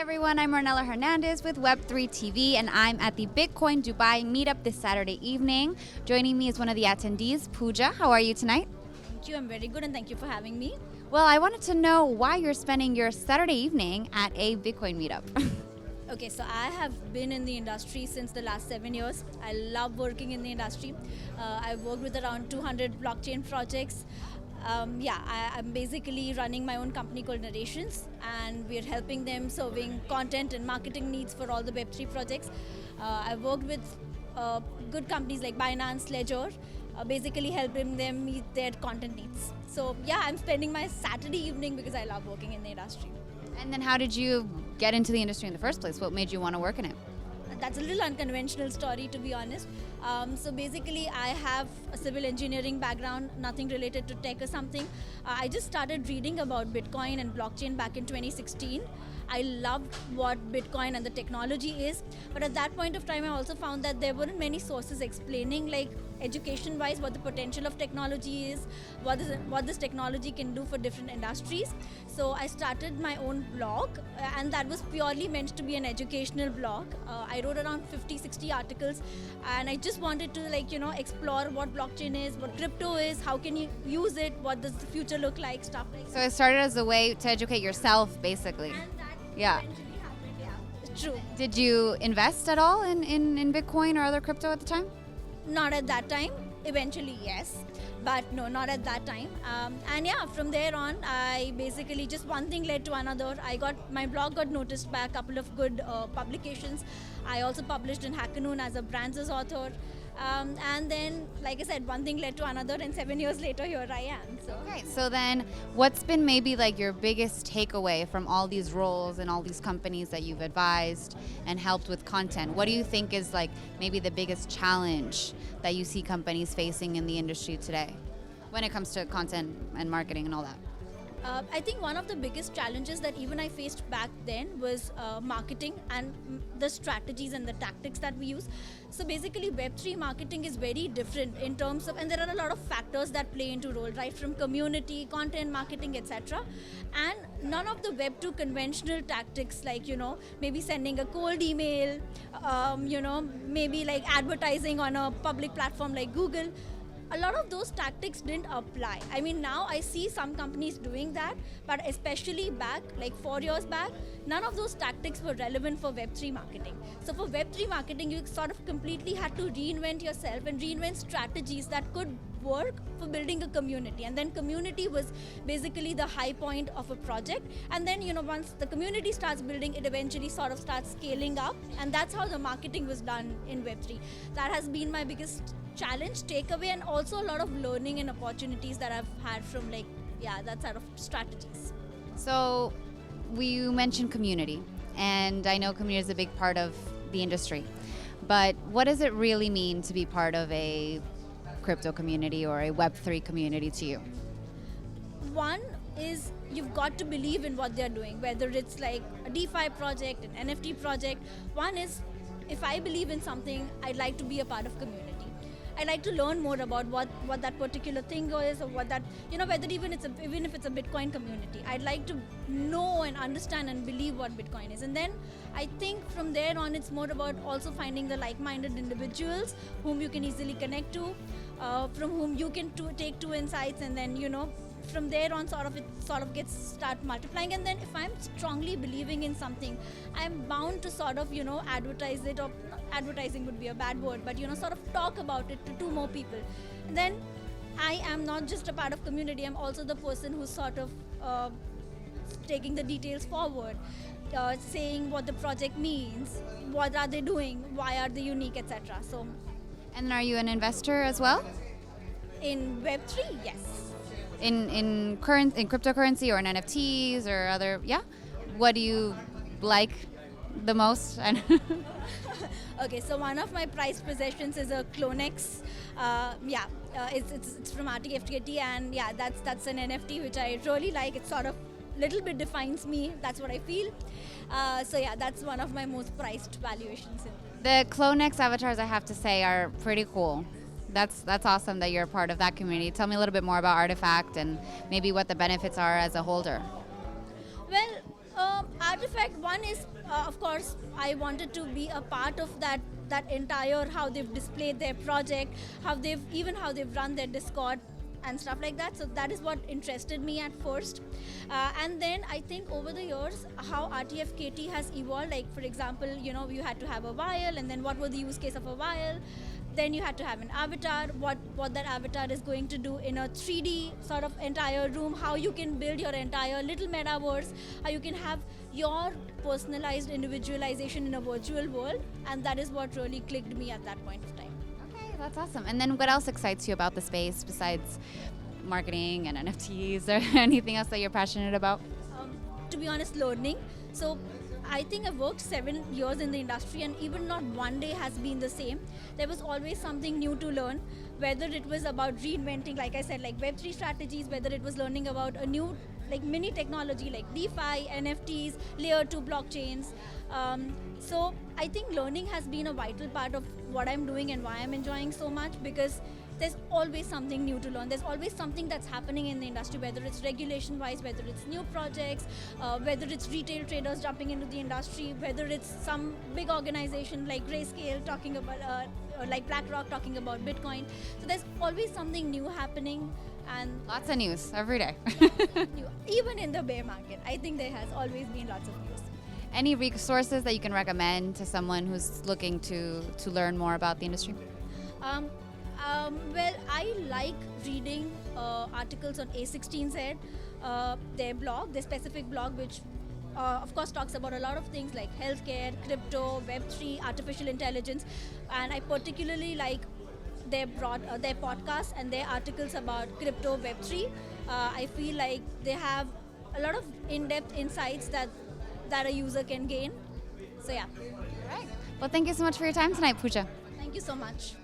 everyone, I'm Ornella Hernandez with Web3 TV, and I'm at the Bitcoin Dubai Meetup this Saturday evening. Joining me is one of the attendees, Pooja. How are you tonight? Thank you, I'm very good, and thank you for having me. Well, I wanted to know why you're spending your Saturday evening at a Bitcoin Meetup. Okay, so I have been in the industry since the last 7 years. I love working in the industry. I've worked with around 200 blockchain projects. I'm basically running my own company called Narrations, and we're helping them serving content and marketing needs for all the Web3 projects. I've worked with good companies like Binance, Ledger, basically helping them meet their content needs. So yeah, I'm spending my Saturday evening because I love working in the industry. And then how did you get into the industry in the first place? What made you want to work in it? That's a little unconventional story, to be honest. So basically, I have a civil engineering background, nothing related to tech or something. I just started reading about Bitcoin and blockchain back in 2016. I loved what Bitcoin and the technology is, but at that point of time, I also found that there weren't many sources explaining, like education-wise, what the potential of technology is, what this technology can do for different industries. So I started my own blog, and that was purely meant to be an educational blog. I wrote around 50-60 articles, and I just wanted to explore what blockchain is, what crypto is, how can you use it, what does the future look like, stuff like that. So it started as a way to educate yourself, basically. And that Yeah. eventually happened, yeah. It's true. Did you invest at all in Bitcoin or other crypto at the time? Not at that time. Eventually, yes. But no, not at that time. And yeah, from there on, I basically just one thing led to another. My blog got noticed by a couple of good publications. I also published in Hackanoon as a Brands author. And then, like I said, one thing led to another, and 7 years later, here I am. So. Okay, so then what's been maybe like your biggest takeaway from all these roles and all these companies that you've advised and helped with content? What do you think is like maybe the biggest challenge that you see companies facing in the industry today when it comes to content and marketing and all that? I think one of the biggest challenges that even I faced back then was marketing and the strategies and the tactics that we use. So basically Web3 marketing is very different in terms of, and there are a lot of factors that play into role, right from community, content marketing, etc. And none of the Web2 conventional tactics like, maybe sending a cold email, maybe like advertising on a public platform like Google, a lot of those tactics didn't apply. I mean, now I see some companies doing that, but especially back, like 4 years back, none of those tactics were relevant for Web3 marketing. So for Web3 marketing, you sort of completely had to reinvent yourself and reinvent strategies that could work for building a community. And then community was basically the high point of a project. And then, once the community starts building, it eventually sort of starts scaling up. And that's how the marketing was done in Web3. That has been my biggest challenge, takeaway, and also a lot of learning and opportunities that I've had from that sort of strategies. So you mentioned community, and I know community is a big part of the industry, but what does it really mean to be part of a crypto community or a Web3 community to you? One is you've got to believe in what they're doing, whether it's like a DeFi project, an NFT project. One is, if I believe in something, I'd like to be a part of community. I like to learn more about what that particular thing is, or what that, whether even if it's a Bitcoin community. I'd like to know and understand and believe what Bitcoin is. And then I think from there on, it's more about also finding the like-minded individuals whom you can easily connect to, from whom you can take two insights, and then, from there on it start multiplying. And then if I'm strongly believing in something, I'm bound to sort of advertise it, or advertising would be a bad word, but sort of talk about it to two more people. And then I am not just a part of community, I'm also the person who's sort of taking the details forward, saying what the project means, what are they doing, why are they unique, etc. So, And are you an investor as well? In Web3, yes. In cryptocurrency or in NFTs or other, yeah? What do you like the most? Okay, so one of my prized possessions is a Clonex. It's from RTFTT, and yeah, that's an NFT which I really like. It sort of little bit defines me. That's what I feel. So yeah, that's one of my most prized valuations. The Clonex avatars, I have to say, are pretty cool. That's awesome that you're a part of that community. Tell me a little bit more about Artifact and maybe what the benefits are as a holder. Well, Artifact one is, of course, I wanted to be a part of that entire, how they've displayed their project, how they've run their Discord and stuff like that. So that is what interested me at first, and then I think over the years how RTFKT has evolved. Like for example, you had to have a vial, and then what was the use case of a vial? Then you had to have an avatar, what that avatar is going to do in a 3D sort of entire room, how you can build your entire little metaverse, how you can have your personalized individualization in a virtual world, and that is what really clicked me at that point of time. Okay, that's awesome. And then what else excites you about the space besides marketing and NFTs or anything else that you're passionate about? To be honest, learning. So I think I've worked 7 years in the industry, and even not one day has been the same. There was always something new to learn, whether it was about reinventing, like I said, like Web3 strategies, whether it was learning about a new like mini technology like DeFi, NFTs, layer 2 blockchains. So I think learning has been a vital part of what I'm doing and why I'm enjoying so much, because there's always something new to learn. There's always something that's happening in the industry, whether it's regulation-wise, whether it's new projects, whether it's retail traders jumping into the industry, whether it's some big organization like Grayscale talking about, or like BlackRock talking about Bitcoin. So there's always something new happening, and Lots of news every day. even in the bear market, I think there has always been lots of news. Any resources that you can recommend to someone who's looking to learn more about the industry? Well, I like reading articles on A16Z, their blog, their specific blog, which of course talks about a lot of things like healthcare, crypto, Web3, artificial intelligence, and I particularly like their podcasts and their articles about crypto, Web3. I feel like they have a lot of in-depth insights that a user can gain. So yeah. All right. Well, thank you so much for your time tonight, Pooja. Thank you so much.